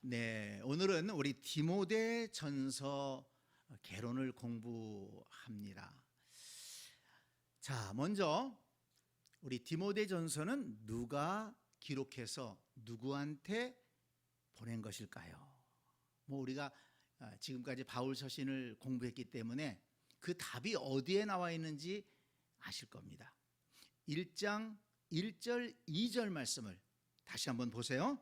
네, 오늘은 우리 디모데 전서 개론을 공부합니다. 자, 먼저 우리 디모데 전서는 누가 기록해서 누구한테 보낸 것일까요? 우리가 지금까지 바울 서신을 공부했기 때문에 그 답이 어디에 나와 있는지 아실 겁니다. 1장 1절 2절 말씀을 다시 한번 보세요.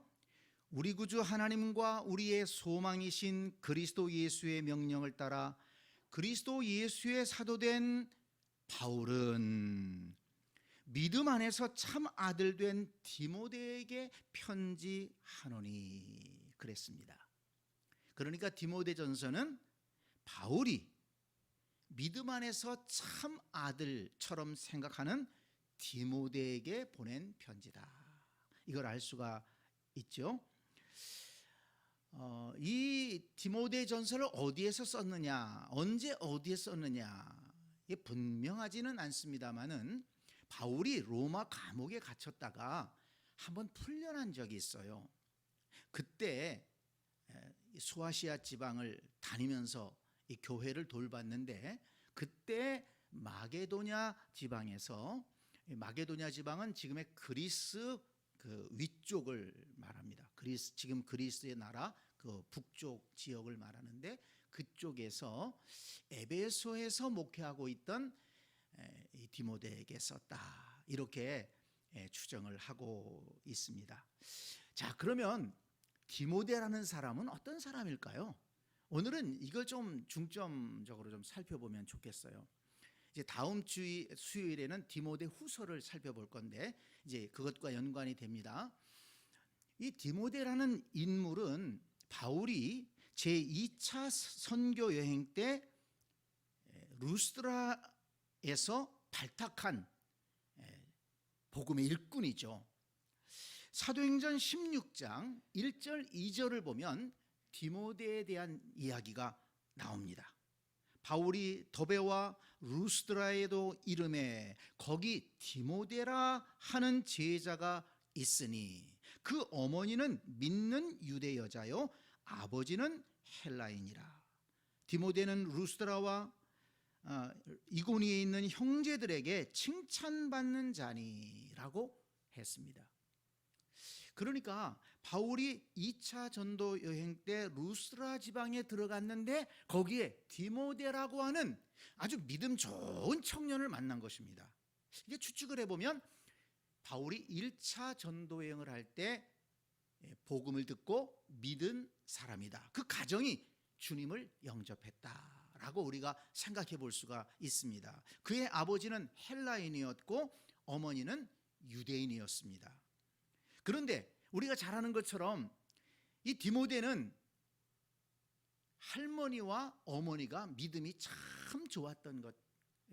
우리 구주 하나님과 우리의 소망이신 그리스도 예수의 명령을 따라 그리스도 예수의 사도된 바울은 믿음 안에서 참 아들 된 디모데에게 편지하노니 그랬습니다. 그러니까 디모데 전서는 바울이 믿음 안에서 참 아들처럼 생각하는 디모데에게 보낸 편지다. 이걸 알 수가 있죠. 이 디모데 전서를 어디에서 썼느냐, 언제 어디에 썼느냐, 이게 분명하지는 않습니다만은 바울이 로마 감옥에 갇혔다가 한번 풀려난 적이 있어요. 그때 소아시아 지방을 다니면서 이 교회를 돌봤는데 그때 마게도냐 지방에서, 마게도냐 지방은 지금의 그리스 그 위쪽을 말합니다. 지금 그리스의 나라 그 북쪽 지역을 말하는데 그쪽에서 에베소에서 목회하고 있던 이 디모데에게 썼다, 이렇게 추정을 하고 있습니다. 자, 그러면 디모데라는 사람은 어떤 사람일까요? 오늘은 이걸 좀 중점적으로 좀 살펴보면 좋겠어요. 이제 다음 수요일에는 디모데 후서를 살펴볼 건데 이제 그것과 연관이 됩니다. 이 디모데라는 인물은 바울이 제2차 선교 여행 때 루스드라에서 발탁한 복음의 일꾼이죠. 사도행전 16장 1절 2절을 보면 디모데에 대한 이야기가 나옵니다. 바울이 더베와 루스드라에도 이름에 거기 디모데라 하는 제자가 있으니 그 어머니는 믿는 유대 여자요 아버지는 헬라인이라. 디모데는 루스드라와 이고니에 있는 형제들에게 칭찬받는 자니라고 했습니다. 그러니까 바울이 2차 전도 여행 때 루스드라 지방에 들어갔는데 거기에 디모데라고 하는 아주 믿음 좋은 청년을 만난 것입니다. 이게 추측을 해보면 바울이 1차 전도 여행을 할 때 복음을 듣고 믿은 사람이다. 그 가정이 주님을 영접했다라고 우리가 생각해 볼 수가 있습니다. 그의 아버지는 헬라인이었고 어머니는 유대인이었습니다. 그런데 우리가 잘 아는 것처럼 이 디모데는 할머니와 어머니가 믿음이 참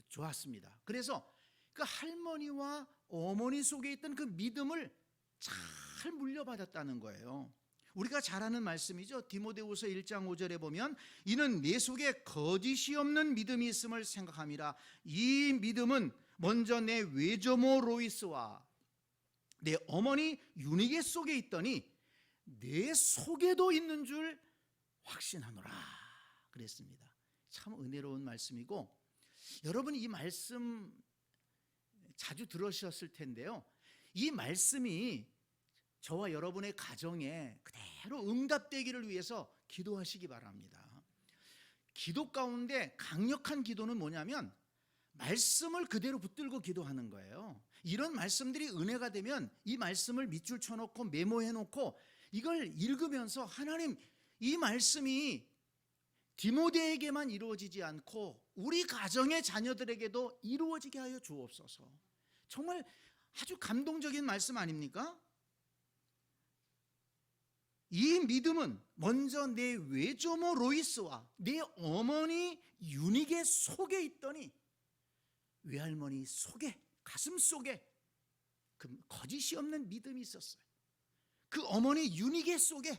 좋았습니다. 그래서 그 할머니와 어머니 속에 있던 그 믿음을 잘 물려받았다는 거예요. 우리가 잘 아는 말씀이죠. 디모데후서 1장 5절에 보면 이는 내 속에 거짓이 없는 믿음이 있음을 생각함이라. 이 믿음은 먼저 내 외조모 로이스와 내 어머니 유니게 속에 있더니 내 속에도 있는 줄 확신하노라 그랬습니다. 참 은혜로운 말씀이고, 여러분 이 말씀 자주 들으셨을 텐데요, 이 말씀이 저와 여러분의 가정에 그대로 응답되기를 위해서 기도하시기 바랍니다. 기도 가운데 강력한 기도는 뭐냐면 말씀을 그대로 붙들고 기도하는 거예요. 이런 말씀들이 은혜가 되면 이 말씀을 밑줄 쳐놓고 메모해 놓고 이걸 읽으면서 하나님, 이 말씀이 디모데에게만 이루어지지 않고 우리 가정의 자녀들에게도 이루어지게 하여 주옵소서. 정말 아주 감동적인 말씀 아닙니까? 이 믿음은 먼저 내 외조모 로이스와 내 어머니 유니게 속에 있더니, 외할머니 속에, 가슴 속에 그 거짓이 없는 믿음이 있었어요. 그 어머니 유니게 속에,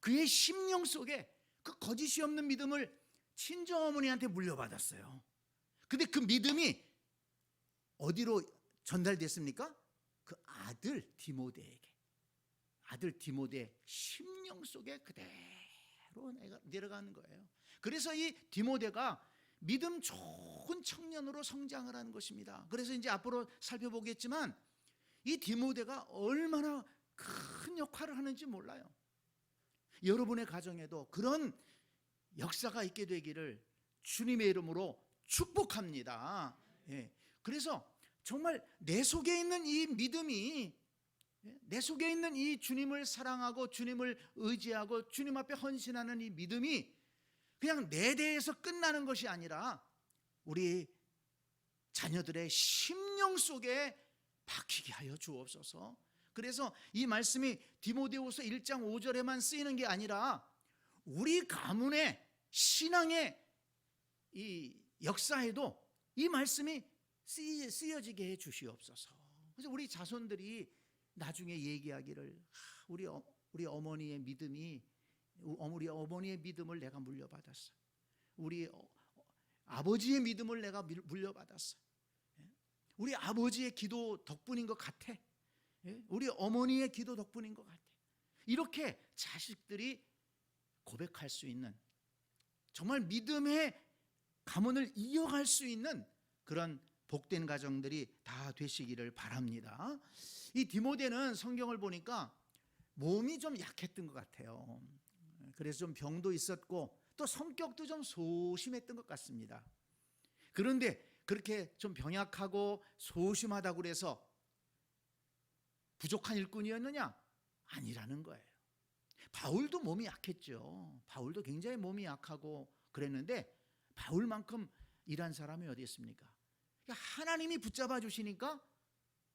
그의 심령 속에 그 거짓이 없는 믿음을 친정어머니한테 물려받았어요. 근데 그 믿음이 어디로 전달됐습니까? 그 아들 디모데에게. 아들 디모데 심령 속에 그대로 내려가는 거예요. 그래서 이 디모데가 믿음 좋은 청년으로 성장을 하는 것입니다. 그래서 이제 앞으로 살펴보겠지만 이 디모데가 얼마나 큰 역할을 하는지 몰라요. 여러분의 가정에도 그런 역사가 있게 되기를 주님의 이름으로 축복합니다. 예. 그래서 정말 내 속에 있는 이 믿음이, 내 속에 있는 이 주님을 사랑하고 주님을 의지하고 주님 앞에 헌신하는 이 믿음이 그냥 내 대에서 끝나는 것이 아니라 우리 자녀들의 심령 속에 박히게 하여 주옵소서. 그래서 이 말씀이 디모데후서 1장 5절에만 쓰이는 게 아니라 우리 가문의 신앙의 이 역사에도 이 말씀이 쓰여지게 해 주시옵소서. 그래서 우리 자손들이 나중에 얘기하기를 우리 어머니의 믿음이, 우리 어머니의 믿음을 내가 물려받았어. 우리 아버지의 믿음을 내가 물려받았어. 우리 아버지의 기도 덕분인 것 같아. 우리 어머니의 기도 덕분인 것 같아. 이렇게 자식들이 고백할 수 있는, 정말 믿음의 가문을 이어갈 수 있는 그런 복된 가정들이 다 되시기를 바랍니다. 이 디모데는 성경을 보니까 몸이 좀 약했던 것 같아요. 그래서 좀 병도 있었고 또 성격도 좀 소심했던 것 같습니다. 그런데 그렇게 좀 병약하고 소심하다고 그래서 부족한 일꾼이었느냐? 아니라는 거예요. 바울도 몸이 약했죠. 바울도 굉장히 몸이 약하고 그랬는데 바울만큼 일한 사람이 어디 있습니까? 그러니까 하나님이 붙잡아 주시니까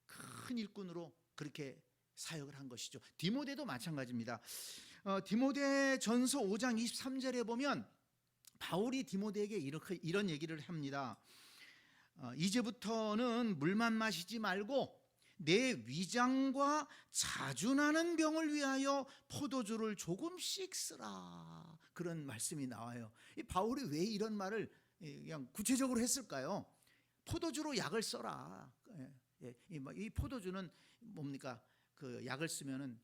큰 일꾼으로 그렇게 사역을 한 것이죠. 디모데도 마찬가지입니다. 디모데 전서 5장 23절에 보면 바울이 디모데에게 이런 얘기를 합니다. 이제부터는 물만 마시지 말고 내 위장과 자주 나는 병을 위하여 포도주를 조금씩 쓰라. 그런 말씀이 나와요. 이 바울이 왜 이런 말을 그냥 구체적으로 했을까요? 포도주로 약을 써라. 이 포도주는 뭡니까? 그 약을 쓰면은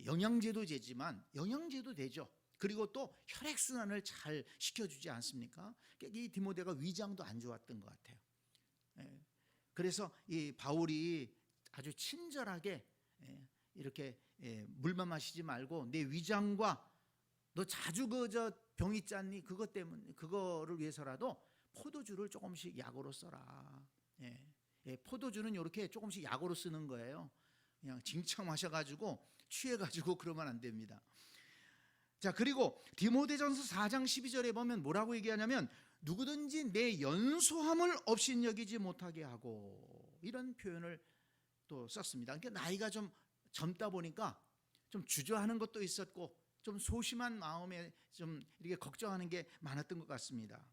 영양제도 되지만 영양제도 되죠. 그리고 또 혈액순환을 잘 시켜주지 않습니까? 이 디모데가 위장도 안 좋았던 것 같아요. 그래서 이 바울이 아주 친절하게 이렇게 물만 마시지 말고 내 위장과 너 자주 병 있지 않니? 그것 때문에 그거를 위해서라도 포도주를 조금씩 약으로 써라. 포도주는 이렇게 조금씩 약으로 쓰는 거예요. 그냥 징창 마셔가지고 취해가지고 그러면 안 됩니다. 자, 그리고 디모데전서 4장 12절에 보면 뭐라고 얘기하냐면 누구든지 내 연소함을 업신여기지 못하게 하고, 이런 표현을 또 썼습니다. 그러니까 나이가 좀 젊다 보니까 좀 주저하는 것도 있었고 좀 소심한 마음에 좀 이렇게 걱정하는 게 많았던 것 같습니다.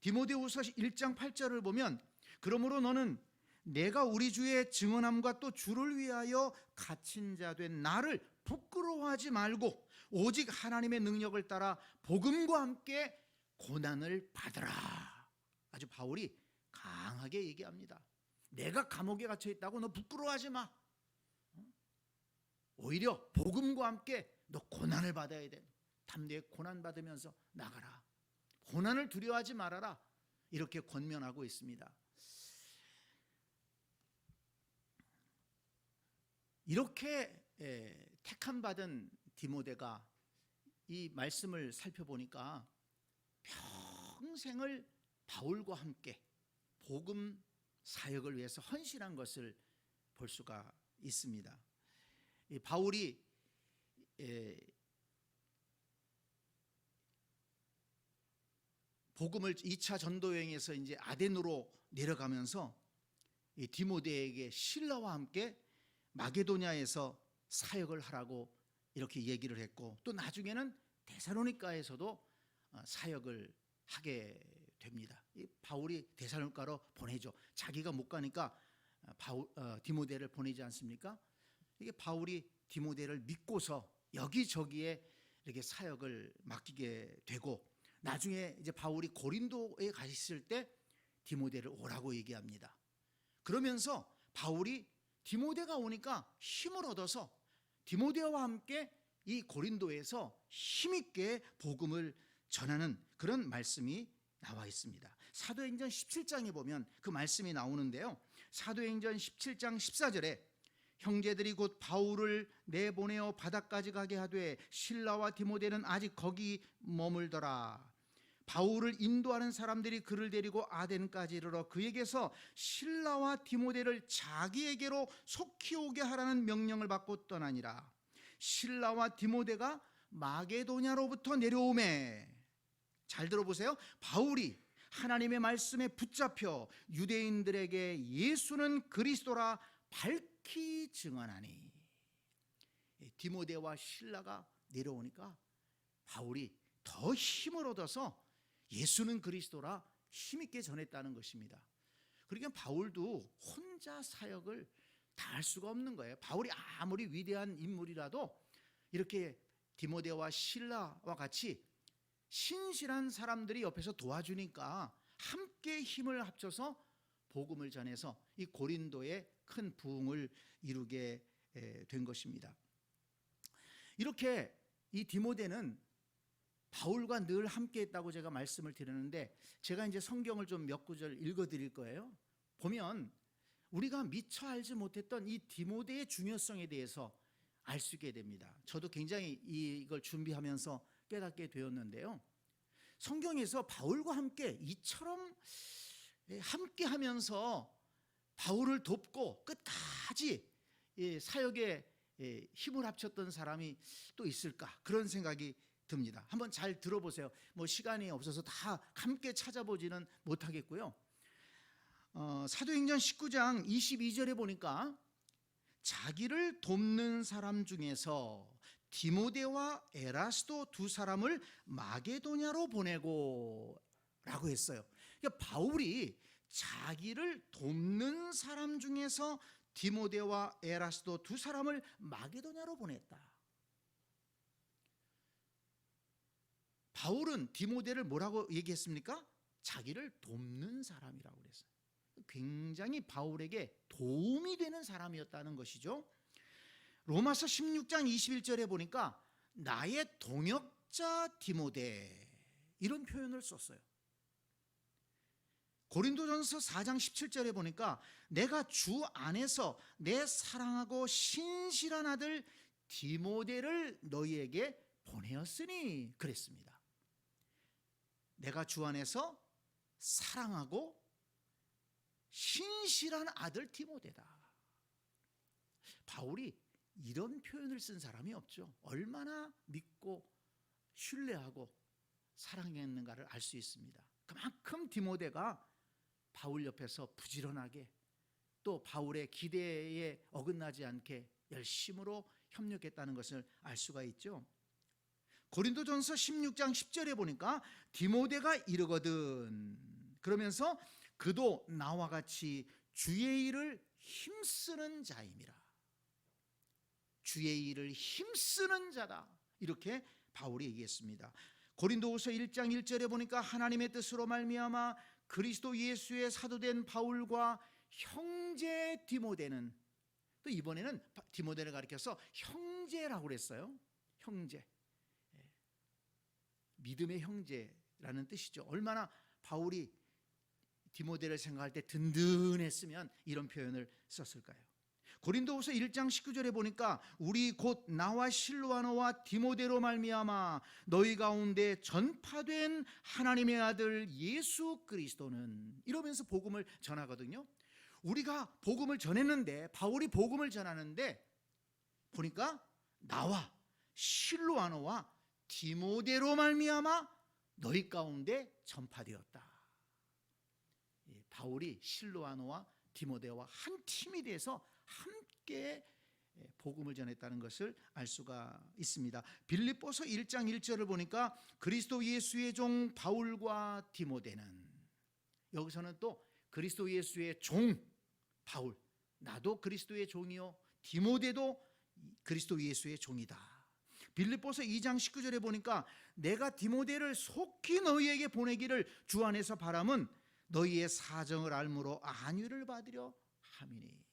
디모데후서 1장 8절을 보면 그러므로 너는 내가 우리 주의 증언함과 또 주를 위하여 갇힌 자 된 나를 부끄러워하지 말고 오직 하나님의 능력을 따라 복음과 함께 고난을 받으라. 아주 바울이 강하게 얘기합니다. 내가 감옥에 갇혀 있다고 너 부끄러워하지 마. 오히려 복음과 함께 너 고난을 받아야 돼. 담대히 고난 받으면서 나가라. 고난을 두려워하지 말아라. 이렇게 권면하고 있습니다. 이렇게 택함 받은 디모데가 이 말씀을 살펴보니까 평생을 바울과 함께 복음 사역을 위해서 헌신한 것을 볼 수가 있습니다. 이 바울이 복음을 2차 전도 여행에서 이제 아덴으로 내려가면서 이 디모데에게 신라와 함께 마게도냐에서 사역을 하라고 이렇게 얘기를 했고, 또 나중에는 데살로니가에서도 사역을 하게 됩니다. 이 바울이 데살로니가로 보내죠. 자기가 못 가니까 디모데를 보내지 않습니까? 이게 바울이 디모데를 믿고서 여기저기에 이렇게 사역을 맡기게 되고, 나중에 이제 바울이 고린도에 가 있을 때 디모데를 오라고 얘기합니다. 그러면서 바울이 디모데가 오니까 힘을 얻어서 디모데와 함께 이 고린도에서 힘있게 복음을 전하는 그런 말씀이 나와 있습니다. 사도행전 17장에 보면 그 말씀이 나오는데요. 사도행전 17장 14절에 형제들이 곧 바울을 내보내어 바다까지 가게 하되 실라와 디모데는 아직 거기 머물더라. 바울을 인도하는 사람들이 그를 데리고 아덴까지 이르러 그에게서 실라와 디모데를 자기에게로 속히 오게 하라는 명령을 받고 떠나니라. 실라와 디모데가 마게도냐로부터 내려오매, 잘 들어보세요. 바울이 하나님의 말씀에 붙잡혀 유대인들에게 예수는 그리스도라 밝히 증언하니, 디모데와 실라가 내려오니까 바울이 더 힘을 얻어서 예수는 그리스도라 힘있게 전했다는 것입니다. 그러니까 바울도 혼자 사역을 다 할 수가 없는 거예요. 바울이 아무리 위대한 인물이라도 이렇게 디모데와 실라와 같이 신실한 사람들이 옆에서 도와주니까 함께 힘을 합쳐서 복음을 전해서 이 고린도에 큰 부흥을 이루게 된 것입니다. 이렇게 이 디모데는 바울과 늘 함께 했다고 제가 말씀을 드렸는데, 제가 이제 성경을 좀 몇 구절 읽어 드릴 거예요. 보면 우리가 미처 알지 못했던 이 디모데의 중요성에 대해서 알 수 있게 됩니다. 저도 굉장히 이걸 준비하면서 깨닫게 되었는데요. 성경에서 바울과 함께 이처럼 함께 하면서 바울을 돕고 끝까지 사역에 힘을 합쳤던 사람이 또 있을까, 그런 생각이 듭니다. 한번 잘 들어보세요. 뭐 시간이 없어서 다 함께 찾아보지는 못하겠고요. 사도행전 19장 22절에 보니까 자기를 돕는 사람 중에서 디모데와 에라스도 두 사람을 마게도냐로 보내고 라고 했어요. 그러니까 바울이 자기를 돕는 사람 중에서 디모데와 에라스도 두 사람을 마게도냐로 보냈다. 바울은 디모데를 뭐라고 얘기했습니까? 자기를 돕는 사람이라고 그랬어요. 굉장히 바울에게 도움이 되는 사람이었다는 것이죠. 로마서 16장 21절에 보니까 나의 동역자 디모데, 이런 표현을 썼어요. 고린도전서 4장 17절에 보니까 내가 주 안에서 내 사랑하고 신실한 아들 디모데를 너희에게 보내었으니 그랬습니다. 내가 주 안에서 사랑하고 신실한 아들 디모데다. 바울이 이런 표현을 쓴 사람이 없죠. 얼마나 믿고 신뢰하고 사랑했는가를 알 수 있습니다. 그만큼 디모데가 바울 옆에서 부지런하게, 또 바울의 기대에 어긋나지 않게 열심으로 협력했다는 것을 알 수가 있죠. 고린도전서 16장 10절에 보니까 디모데가 이르거든, 그러면서 그도 나와 같이 주의 일을 힘쓰는 자임이라. 주의 일을 힘쓰는 자다, 이렇게 바울이 얘기했습니다. 고린도후서 1장 1절에 보니까 하나님의 뜻으로 말미암아 그리스도 예수의 사도된 바울과 형제 디모데는, 또 이번에는 디모데를 가리켜서 형제라고 그랬어요. 형제, 믿음의 형제라는 뜻이죠. 얼마나 바울이 디모데를 생각할 때 든든했으면 이런 표현을 썼을까요? 고린도후서 1장 19절에 보니까 우리 곧 나와 실로아노와 디모데로 말미암아 너희 가운데 전파된 하나님의 아들 예수 그리스도는, 이러면서 복음을 전하거든요. 우리가 복음을 전했는데, 바울이 복음을 전하는데 보니까 나와 실로아노와 디모데로 말미암아 너희 가운데 전파되었다. 바울이 실로아노와 디모데와 한 팀이 돼서 함께 복음을 전했다는 것을 알 수가 있습니다. 빌립보서 1장 1절을 보니까 그리스도 예수의 종 바울과 디모데는, 여기서는 또 그리스도 예수의 종 바울, 나도 그리스도의 종이요 디모데도 그리스도 예수의 종이다. 빌립보서 2장 19절에 보니까 내가 디모데를 속히 너희에게 보내기를 주 안에서 바람은 너희의 사정을 알므로 안위를 받으려 함이니.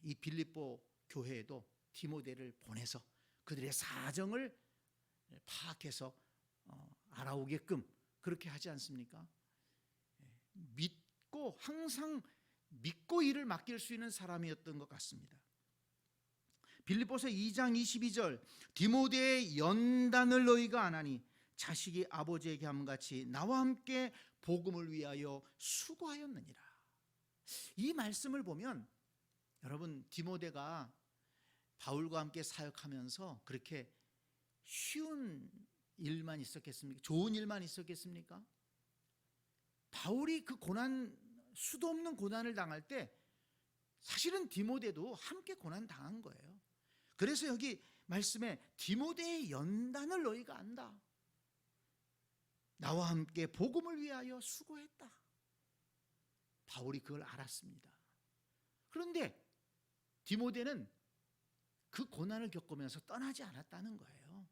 이 빌립보 교회에도 디모데를 보내서 그들의 사정을 파악해서 알아오게끔 그렇게 하지 않습니까? 믿고 항상 믿고 일을 맡길 수 있는 사람이었던 것 같습니다. 빌립보서 2장 22절 디모데의 연단을 너희가 아나니 자식이 아버지에게 함같이 나와 함께 복음을 위하여 수고하였느니라. 이 말씀을 보면 여러분 디모데가 바울과 함께 사역하면서 그렇게 쉬운 일만 있었겠습니까? 좋은 일만 있었겠습니까? 바울이 그 고난 수도 없는 고난을 당할 때 사실은 디모데도 함께 고난 당한 거예요. 그래서 여기 말씀에 디모데의 연단을 너희가 안다. 나와 함께 복음을 위하여 수고했다. 바울이 그걸 알았습니다. 그런데 디모데는 그 고난을 겪으면서 떠나지 않았다는 거예요.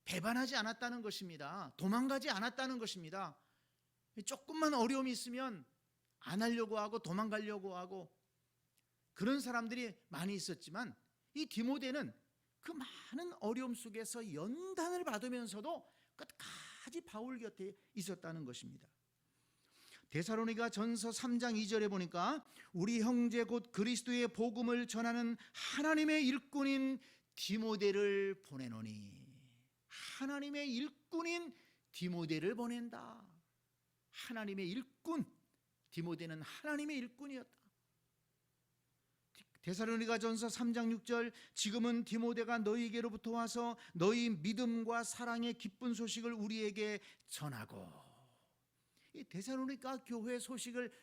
배반하지 않았다는 것입니다. 도망가지 않았다는 것입니다. 조금만 어려움이 있으면 안 하려고 하고 도망가려고 하고 그런 사람들이 많이 있었지만 이 디모데는 그 많은 어려움 속에서 연단을 받으면서도 끝까지 바울 곁에 있었다는 것입니다. 데살로니가 전서 3장 2절에 보니까 우리 형제 곧 그리스도의 복음을 전하는 하나님의 일꾼인 디모데를 보내노니, 하나님의 일꾼인 디모데를 보낸다. 하나님의 일꾼, 디모데는 하나님의 일꾼이었다. 데살로니가 전서 3장 6절 지금은 디모데가 너희에게로부터 와서 너희 믿음과 사랑의 기쁜 소식을 우리에게 전하고, 이 데살로니가 교회 소식을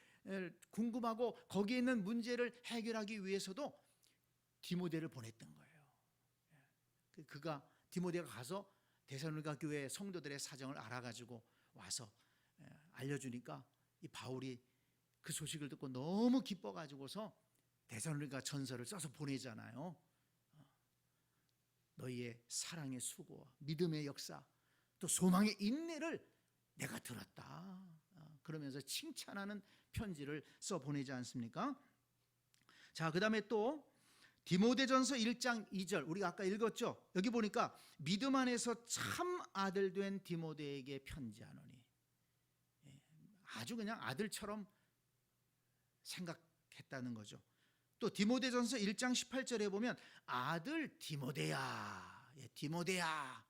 궁금하고 거기에 있는 문제를 해결하기 위해서도 디모데를 보냈던 거예요. 그가 디모데가 가서 데살로니가 교회 성도들의 사정을 알아가지고 와서 알려주니까 이 바울이 그 소식을 듣고 너무 기뻐가지고서 데살로니가 전서를 써서 보내잖아요. 너희의 사랑의 수고와 믿음의 역사 또 소망의 인내를 내가 들었다. 그러면서 칭찬하는 편지를 써 보내지 않습니까? 자, 그 다음에 또 디모데전서 1장 2절 우리가 아까 읽었죠. 여기 보니까 믿음 안에서 참 아들 된 디모데에게 편지하노니, 아주 그냥 아들처럼 생각했다는 거죠. 또 디모데전서 1장 18절에 보면 아들 디모데야, 디모데야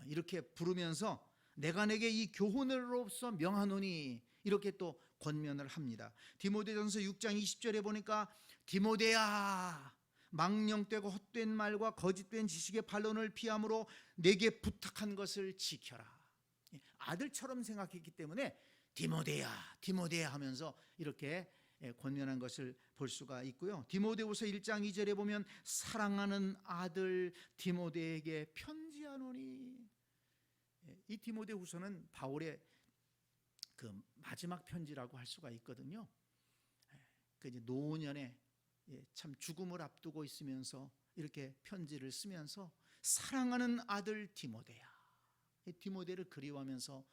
이렇게 부르면서 내가 내게 이 교훈으로서 명하노니 이렇게 또 권면을 합니다. 디모데전서 6장 20절에 보니까 디모데야 망령되고 헛된 말과 거짓된 지식의 반론을 피함으로 내게 부탁한 것을 지켜라. 아들처럼 생각했기 때문에 디모데야 디모데야 하면서 이렇게 권면한 것을 볼 수가 있고요. 디모데후서 1장 2절에 보면 사랑하는 아들 디모데에게 편지하노니, 이 디모데후서는 바울의 그 마지막 편지라고 할 수가 있거든요. 그 이제 노년에 참 죽음을 앞두고 있으면서 이렇게 편지를 쓰면서 사랑하는 아들 디모데야, 디모데를 그리워하면서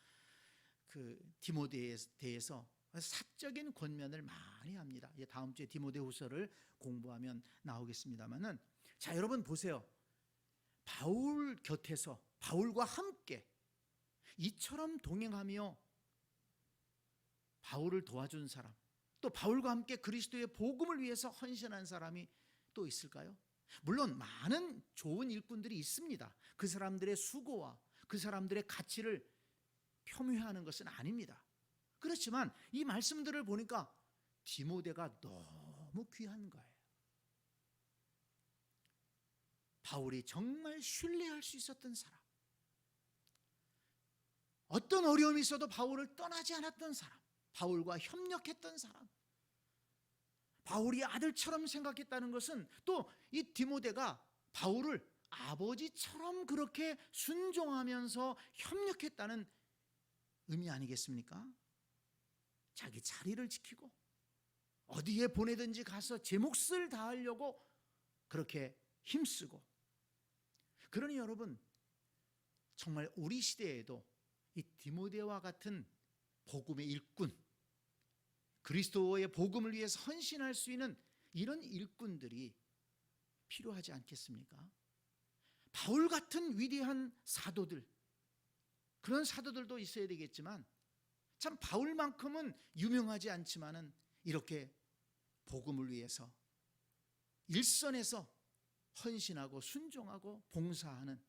그 디모데에 대해서 사적인 권면을 많이 합니다. 다음 주에 디모데후서를 공부하면 나오겠습니다만은, 자 여러분 보세요. 바울 곁에서 바울과 함께 이처럼 동행하며 바울을 도와준 사람, 또 바울과 함께 그리스도의 복음을 위해서 헌신한 사람이 또 있을까요? 물론 많은 좋은 일꾼들이 있습니다. 그 사람들의 수고와 그 사람들의 가치를 폄훼하는 것은 아닙니다. 그렇지만 이 말씀들을 보니까 디모데가 너무 귀한 거예요. 바울이 정말 신뢰할 수 있었던 사람, 어떤 어려움이 있어도 바울을 떠나지 않았던 사람, 바울과 협력했던 사람, 바울이 아들처럼 생각했다는 것은 또 이 디모데가 바울을 아버지처럼 그렇게 순종하면서 협력했다는 의미 아니겠습니까? 자기 자리를 지키고 어디에 보내든지 가서 제 몫을 다하려고 그렇게 힘쓰고, 그러니 여러분 정말 우리 시대에도 이 디모데와 같은 복음의 일꾼, 그리스도의 복음을 위해서 헌신할 수 있는 이런 일꾼들이 필요하지 않겠습니까? 바울 같은 위대한 사도들, 그런 사도들도 있어야 되겠지만 참 바울만큼은 유명하지 않지만은 이렇게 복음을 위해서 일선에서 헌신하고 순종하고 봉사하는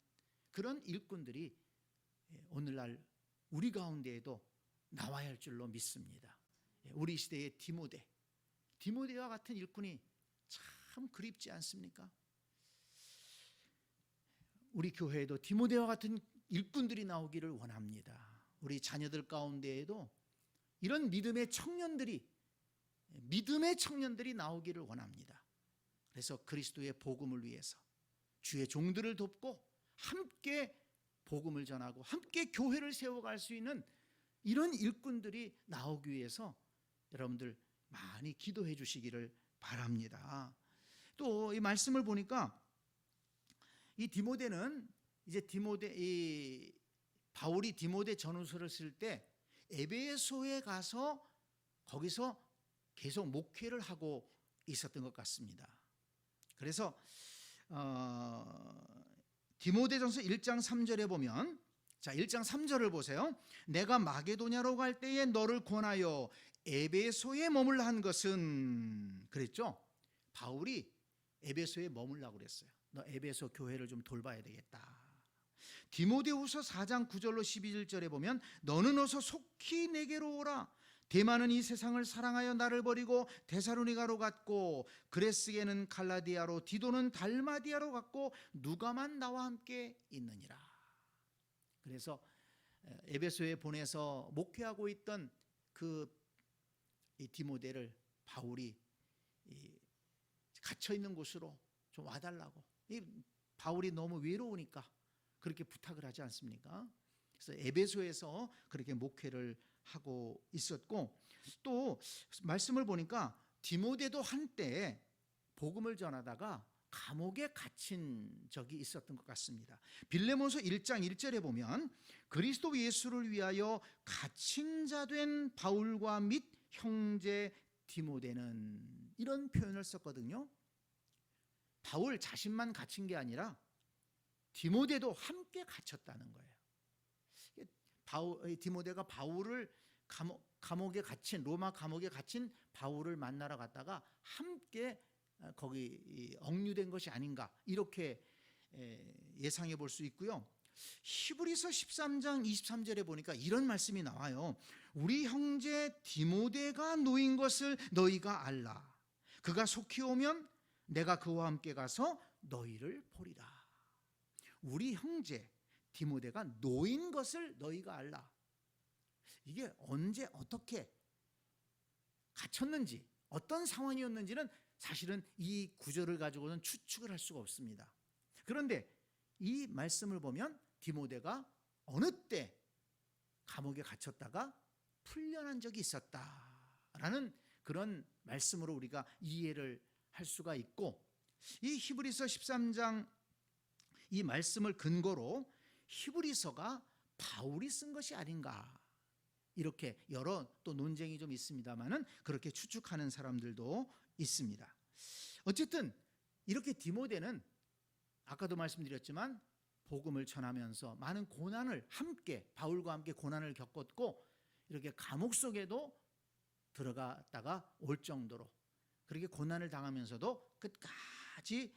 그런 일꾼들이 오늘날 우리 가운데에도 나와야 할 줄로 믿습니다. 우리 시대의 디모데와 같은 일꾼이 참 그립지 않습니까? 우리 교회에도 디모데와 같은 일꾼들이 나오기를 원합니다. 우리 자녀들 가운데에도 이런 믿음의 청년들이 나오기를 원합니다. 그래서 그리스도의 복음을 위해서 주의 종들을 돕고 함께 복음을 전하고 함께 교회를 세워갈 수 있는 이런 일꾼들이 나오기 위해서 여러분들 많이 기도해 주시기를 바랍니다. 또 이 말씀을 보니까 이 디모데는 이제 바울이 디모데 전후서를 쓸 때 에베소에 가서 거기서 계속 목회를 하고 있었던 것 같습니다. 그래서 디모데전서 1장 3절에 보면, 자 1장 3절을 보세요. 내가 마게도냐로 갈 때에 너를 권하여 에베소에 머물라 한 것은, 그랬죠? 바울이 에베소에 머물라고 그랬어요. 너 에베소 교회를 좀 돌봐야 되겠다. 디모데후서 4장 9절로 11절에 보면 너는 어서 속히 내게로 오라. 대만은 이 세상을 사랑하여 나를 버리고 데살로니가로 갔고 그레스게는 갈라디아로 디도는 달마디아로 갔고 누가만 나와 함께 있느니라. 그래서 에베소에 보내서 목회하고 있던 이 디모데를 바울이 갇혀 있는 곳으로 좀 와달라고, 바울이 너무 외로우니까 그렇게 부탁을 하지 않습니까? 그래서 에베소에서 그렇게 목회를 하고 있었고, 또 말씀을 보니까 디모데도 한때 복음을 전하다가 감옥에 갇힌 적이 있었던 것 같습니다. 빌레몬서 1장 1절에 보면 그리스도 예수를 위하여 갇힌 자 된 바울과 및 형제 디모데는, 이런 표현을 썼거든요. 바울 자신만 갇힌 게 아니라 디모데도 함께 갇혔다는 거예요. 디모데가 바울을 감옥에 갇힌, 로마 감옥에 갇힌 바울을 만나러 갔다가 함께 거기 억류된 것이 아닌가, 이렇게 예상해 볼 수 있고요. 히브리서 13장 23절에 보니까 이런 말씀이 나와요. 우리 형제 디모데가 놓인 것을 너희가 알라. 그가 속히 오면 내가 그와 함께 가서 너희를 보리라. 우리 형제 디모데가 놓인 것을 너희가 알라. 이게 언제 어떻게 갇혔는지, 어떤 상황이었는지는 사실은 이 구절을 가지고는 추측을 할 수가 없습니다. 그런데 이 말씀을 보면 디모데가 어느 때 감옥에 갇혔다가 풀려난 적이 있었다라는 그런 말씀으로 우리가 이해를 할 수가 있고, 이 히브리서 13장 이 말씀을 근거로 히브리서가 바울이 쓴 것이 아닌가, 이렇게 여러 또 논쟁이 좀 있습니다만은 그렇게 추측하는 사람들도 있습니다. 어쨌든 이렇게 디모데는 아까도 말씀드렸지만 복음을 전하면서 많은 고난을 함께, 바울과 함께 고난을 겪었고 이렇게 감옥 속에도 들어갔다가 올 정도로 그렇게 고난을 당하면서도 끝까지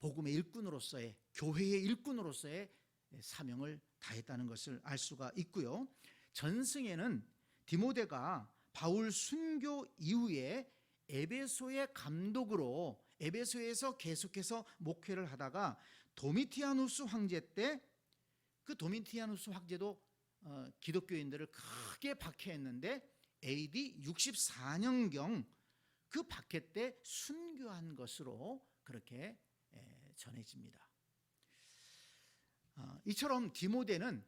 복음의 일꾼으로서의, 교회의 일꾼으로서의 사명을 다했다는 것을 알 수가 있고요. 전승에는 디모데가 바울 순교 이후에 에베소의 감독으로 에베소에서 계속해서 목회를 하다가 도미티아누스 황제 때, 그 도미티아누스 황제도 기독교인들을 크게 박해했는데 AD 64년경 그 박해 때 순교한 것으로 그렇게 전해집니다. 이처럼 디모데는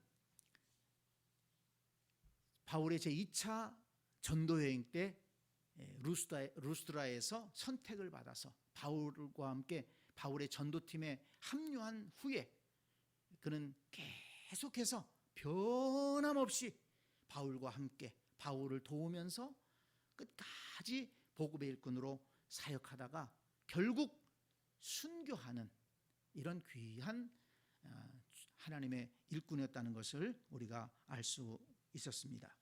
바울의 제2차 전도여행 때 루스드라에서 선택을 받아서 바울과 함께 바울의 전도팀에 합류한 후에 그는 계속해서 변함없이 바울과 함께 바울을 도우면서 끝까지 복음의 일꾼으로 사역하다가 결국 순교하는 이런 귀한 하나님의 일꾼이었다는 것을 우리가 알 수 있었습니다.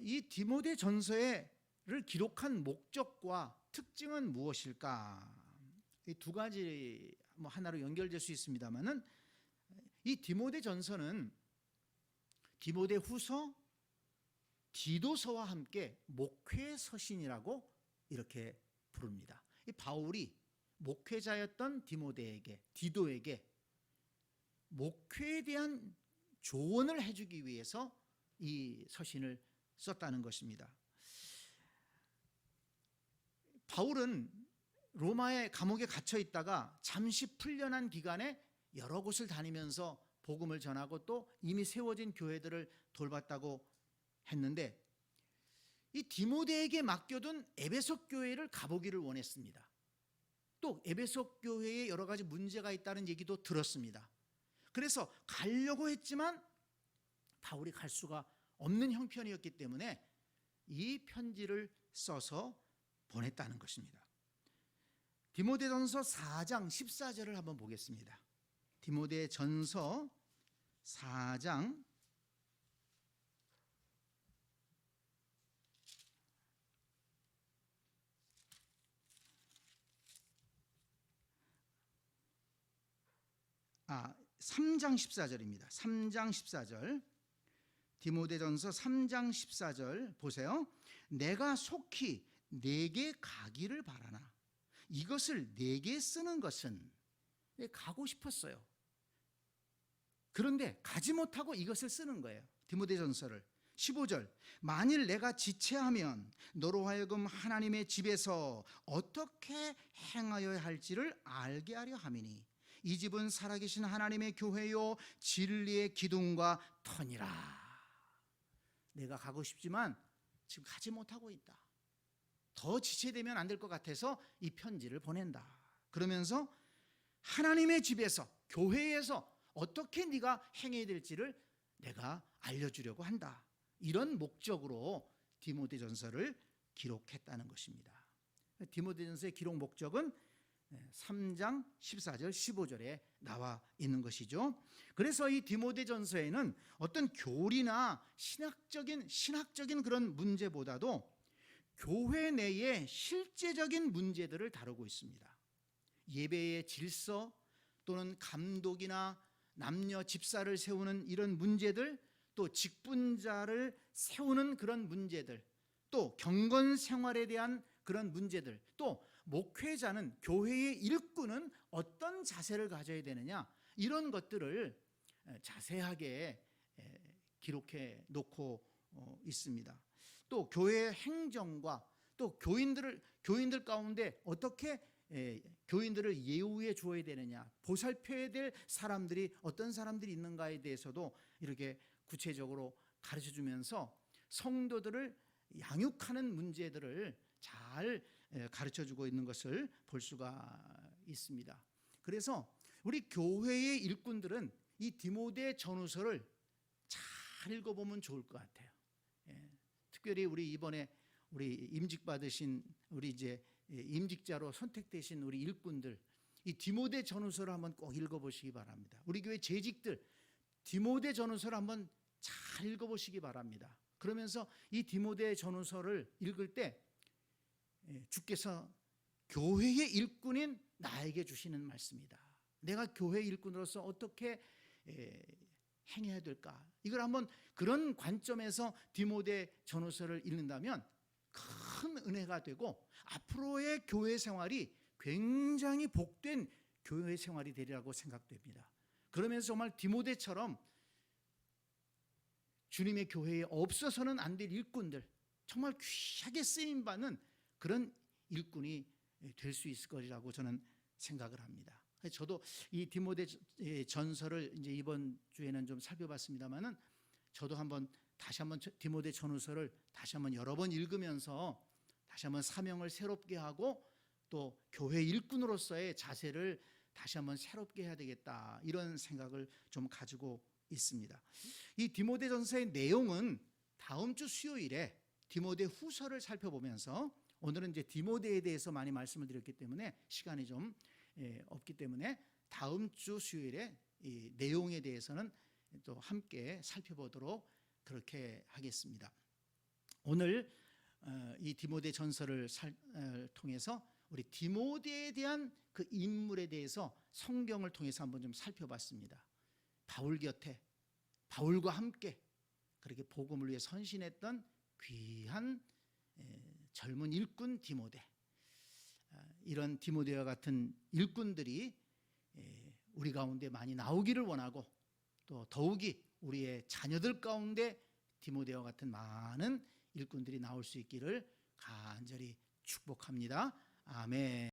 이 디모데 전서를 기록한 목적과 특징은 무엇일까? 이 두 가지 하나로 연결될 수 있습니다만은, 이 디모데 전서는 디모데 후서, 디도서와 함께 목회 서신이라고 이렇게 부릅니다. 이 바울이 목회자였던 디도에게 목회에 대한 조언을 해주기 위해서 이 서신을 썼다는 것입니다. 바울은 로마의 감옥에 갇혀 있다가 잠시 풀려난 기간에 여러 곳을 다니면서 복음을 전하고 또 이미 세워진 교회들을 돌봤다고 했는데, 이 디모데에게 맡겨둔 에베소 교회를 가보기를 원했습니다. 또 에베소 교회에 여러 가지 문제가 있다는 얘기도 들었습니다. 그래서 가려고 했지만 바울이 갈 수가 없는 형편이었기 때문에 이 편지를 써서 보냈다는 것입니다. 디모데전서 4장 14절을 한번 보겠습니다. 디모데전서 4장 3장 14절입니다. 3장 14절. 디모데전서 3장 14절 보세요. 내가 속히 내게 가기를 바라나 이것을 내게 쓰는 것은, 가고 싶었어요. 그런데 가지 못하고 이것을 쓰는 거예요. 디모데전서를. 15절. 만일 내가 지체하면 너로 하여금 하나님의 집에서 어떻게 행하여야 할지를 알게 하려 함이니 이 집은 살아계신 하나님의 교회요 진리의 기둥과 터니라. 내가 가고 싶지만 지금 가지 못하고 있다. 더 지체되면 안 될 것 같아서 이 편지를 보낸다. 그러면서 하나님의 집에서, 교회에서 어떻게 네가 행해야 될지를 내가 알려주려고 한다. 이런 목적으로 디모데전서를 기록했다는 것입니다. 디모데전서의 기록 목적은 3장 14절 15절에 나와 있는 것이죠. 그래서 이 디모데전서에는 어떤 교리나 신학적인 그런 문제보다도 교회 내의 실제적인 문제들을 다루고 있습니다. 예배의 질서 또는 감독이나 남녀 집사를 세우는 이런 문제들, 또 직분자를 세우는 그런 문제들, 또 경건 생활에 대한 그런 문제들, 또 목회자는, 교회의 일꾼은 어떤 자세를 가져야 되느냐, 이런 것들을 자세하게 기록해 놓고 있습니다. 또 교회의 행정과 또 교인들 가운데 어떻게 교인들을 예우해 주어야 되느냐, 보살펴야 될 사람들이 어떤 사람들이 있는가에 대해서도 이렇게 구체적으로 가르쳐 주면서 성도들을 양육하는 문제들을 잘 가르쳐 주고 있는 것을 볼 수가 있습니다. 그래서 우리 교회의 일꾼들은 이 디모데 전후서를 잘 읽어보면 좋을 것 같아요. 특별히 우리 이번에 우리 임직받으신, 우리 이제 임직자로 선택되신 우리 일꾼들, 이 디모데 전후서를 한번 꼭 읽어보시기 바랍니다. 우리 교회 재직들 디모데 전후서를 한번 잘 읽어보시기 바랍니다. 그러면서 이 디모데 전후서를 읽을 때 주께서 교회의 일꾼인 나에게 주시는 말씀이다. 내가 교회 일꾼으로서 어떻게 행해야 될까? 이걸 한번 그런 관점에서 디모데 전후서를 읽는다면 큰 은혜가 되고 앞으로의 교회 생활이 굉장히 복된 교회 생활이 되리라고 생각됩니다. 그러면서 정말 디모데처럼 주님의 교회에 없어서는 안 될 일꾼들, 정말 귀하게 쓰임받는 그런 일꾼이 될 수 있을 것이라고 저는 생각을 합니다. 저도 이 디모데 전서를 이제 이번 주에는 좀 살펴봤습니다만은, 저도 다시 한번 디모데 전후서를 다시 한번 여러 번 읽으면서 다시 한번 사명을 새롭게 하고 또 교회 일꾼으로서의 자세를 다시 한번 새롭게 해야 되겠다, 이런 생각을 좀 가지고 있습니다. 이 디모데 전서의 내용은 다음 주 수요일에 디모데 후서를 살펴보면서 오늘은 이제 디모데에 대해서 많이 말씀을 드렸기 때문에 시간이 좀 없기 때문에 다음 주 수요일에 이 내용에 대해서는 또 함께 살펴보도록 그렇게 하겠습니다. 오늘 이 디모데 전서를 통해서 우리 디모데에 대한 그 인물에 대해서 성경을 통해서 한번 좀 살펴봤습니다. 바울 곁에 바울과 함께 그렇게 복음을 위해 선신했던 귀한 젊은 일꾼 디모데, 이런 디모데와 같은 일꾼들이 우리 가운데 많이 나오기를 원하고 또 더욱이 우리의 자녀들 가운데 디모데와 같은 많은 일꾼들이 나올 수 있기를 간절히 축복합니다. 아멘.